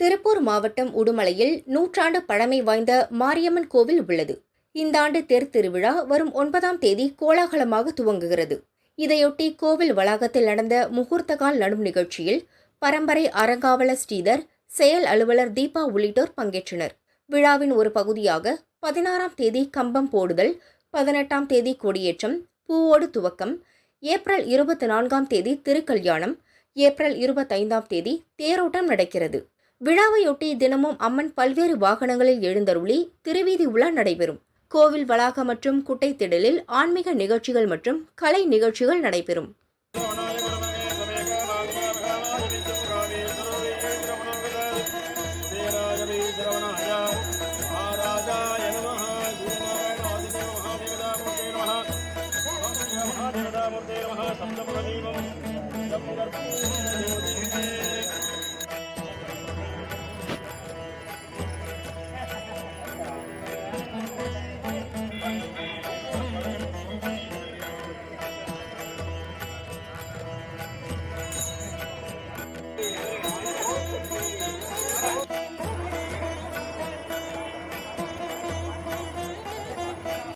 திருப்பூர் மாவட்டம் உடுமலையில் நூற்றாண்டு பழமை வாய்ந்த மாரியம்மன் கோவில் உள்ளது. இந்த ஆண்டு தேர் திருவிழா வரும் 9ஆம் தேதி கோலாகலமாக துவங்குகிறது. இதையொட்டி கோவில் வளாகத்தில் நடந்த முகூர்த்தகால் நடும் நிகழ்ச்சியில் பரம்பரை அறங்காவலர் ஸ்ரீதர், செயல் அலுவலர் தீபா உள்ளிட்டோர் பங்கேற்றனர். விழாவின் ஒரு பகுதியாக 16ஆம் தேதி கம்பம் போடுதல், 18ஆம் தேதி கொடியேற்றம், பூவோடு துவக்கம், ஏப்ரல் 24ஆம் தேதி திருக்கல்யாணம், ஏப்ரல் 25ஆம் தேதி தேரோட்டம் நடக்கிறது. விழாவையொட்டி தினமும் அம்மன் பல்வேறு வாகனங்களில் எழுந்தருளி திருவீதி உலா நடைபெறும். கோவில் வளாகம் மற்றும் குட்டை திடலில் ஆன்மீக நிகழ்ச்சிகள் மற்றும் கலை நிகழ்ச்சிகள் நடைபெறும்.